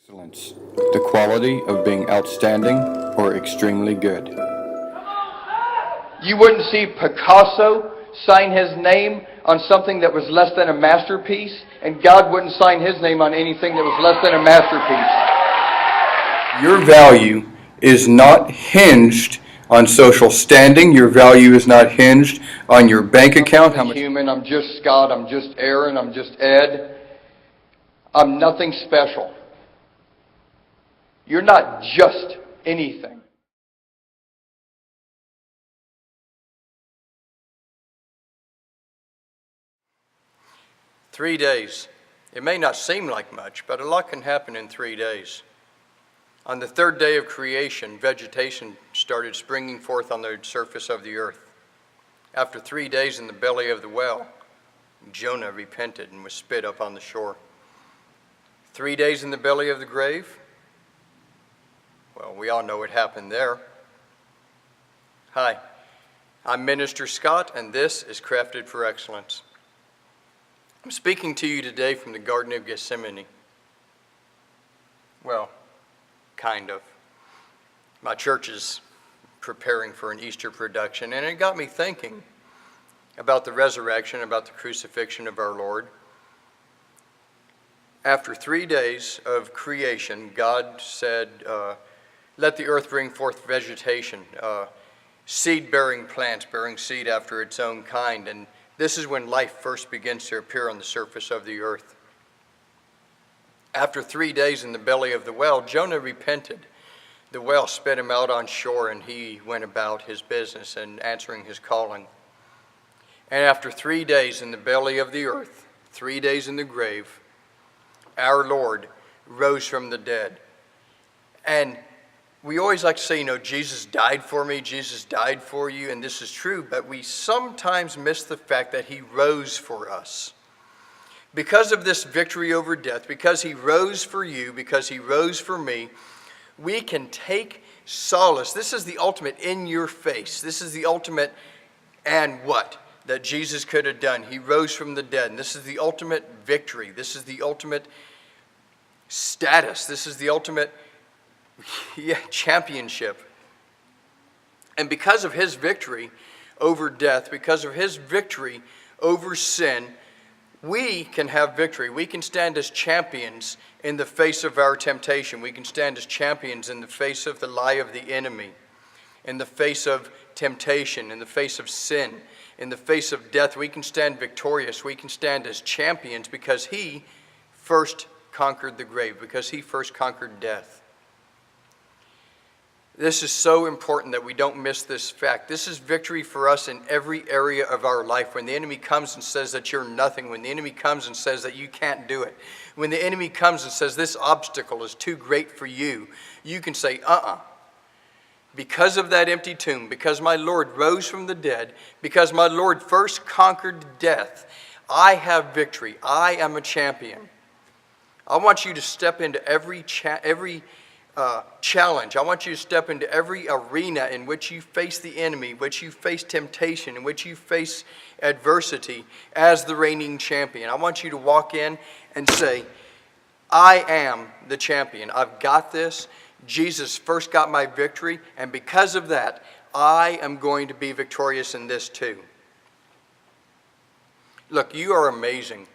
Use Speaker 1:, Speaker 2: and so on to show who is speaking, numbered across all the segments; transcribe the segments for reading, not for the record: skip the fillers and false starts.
Speaker 1: Excellence, the quality of being outstanding or extremely good.
Speaker 2: You wouldn't see Picasso sign his name on something that was less than a masterpiece, and God wouldn't sign his name on anything that was less than a masterpiece.
Speaker 1: Your value is not hinged on social standing. Your value is not hinged on your bank account.
Speaker 2: I'm human. I'm just Scott. I'm just Aaron. I'm just Ed. I'm nothing special. You're not just anything.
Speaker 3: Three days. It may not seem like much, but a lot can happen in 3 days. On the third day of creation, vegetation started springing forth on the surface of the earth. After 3 days in the belly of the well, Jonah repented and was spit up on the shore. 3 days in the belly of the grave? Well, we all know what happened there. Hi, I'm Minister Scott, and this is Crafted for Excellence. I'm speaking to you today from the Garden of Gethsemane. Well, kind of. My church is preparing for an Easter production, and it got me thinking about the resurrection, about the crucifixion of our Lord. After 3 days of creation, God said, let the earth bring forth vegetation, seed-bearing plants, bearing seed after its own kind, and this is when life first begins to appear on the surface of the earth. After 3 days in the belly of the well, Jonah repented. The well spit him out on shore, and he went about his business and answering his calling. And after 3 days in the belly of the earth, 3 days in the grave, our Lord rose from the dead. And we always like to say, Jesus died for me, Jesus died for you, and this is true, but we sometimes miss the fact that he rose for us. Because of this victory over death, because he rose for you, because he rose for me, we can take solace. This is the ultimate in your face. This is the ultimate and what that Jesus could have done. He rose from the dead, and this is the ultimate victory. This is the ultimate status. This is the ultimate championship. And because of his victory over death, because of his victory over sin, we can have victory. We can stand as champions in the face of our temptation. We can stand as champions in the face of the lie of the enemy, in the face of temptation, in the face of sin, in the face of death. We can stand victorious. We can stand as champions because he first conquered the grave, because he first conquered death. This is so important that we don't miss this fact. This is victory for us in every area of our life. When the enemy comes and says that you're nothing, when the enemy comes and says that you can't do it, when the enemy comes and says this obstacle is too great for you, you can say, because of that empty tomb, because my Lord rose from the dead, because my Lord first conquered death, I have victory. I am a champion. I want you to step into every challenge. I want you to step into every arena in which you face the enemy, which you face temptation, in which you face adversity as the reigning champion. I want you to walk in and say, I am the champion. I've got this. Jesus first got my victory, and because of that, I am going to be victorious in this too. Look, you are amazing.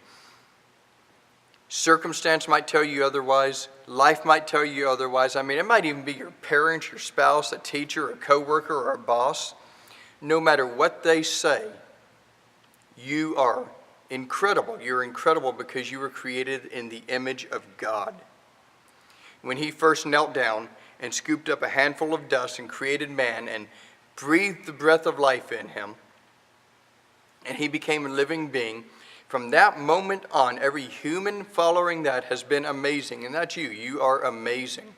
Speaker 3: Circumstance might tell you otherwise. Life might tell you otherwise. It might even be your parents, your spouse, a teacher, a coworker, or a boss. No matter what they say, you are incredible. You're incredible because you were created in the image of God. When he first knelt down and scooped up a handful of dust and created man and breathed the breath of life in him, and he became a living being, from that moment on, every human following that has been amazing. And that's you. You are amazing.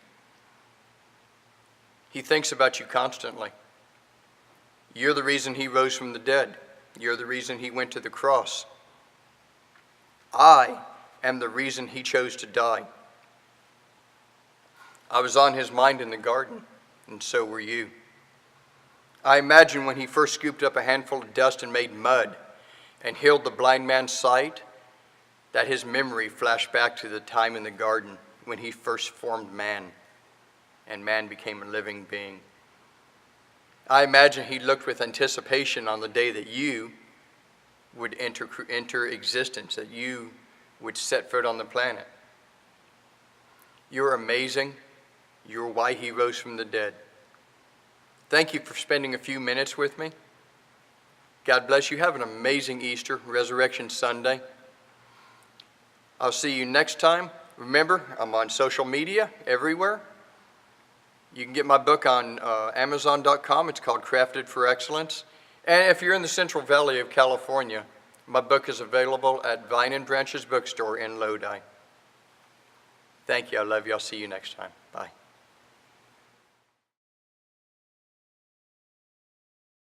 Speaker 3: He thinks about you constantly. You're the reason he rose from the dead. You're the reason he went to the cross. I am the reason he chose to die. I was on his mind in the garden, and so were you. I imagine when he first scooped up a handful of dust and made mud and healed the blind man's sight, that his memory flashed back to the time in the garden when he first formed man, and man became a living being. I imagine he looked with anticipation on the day that you would enter existence, that you would set foot on the planet. You're amazing. You're why he rose from the dead. Thank you for spending a few minutes with me. God bless you. Have an amazing Easter, Resurrection Sunday. I'll see you next time. Remember, I'm on social media everywhere. You can get my book on Amazon.com. It's called Crafted for Excellence. And if you're in the Central Valley of California, my book is available at Vine and Branches Bookstore in Lodi. Thank you. I love you. I'll see you next time. Bye.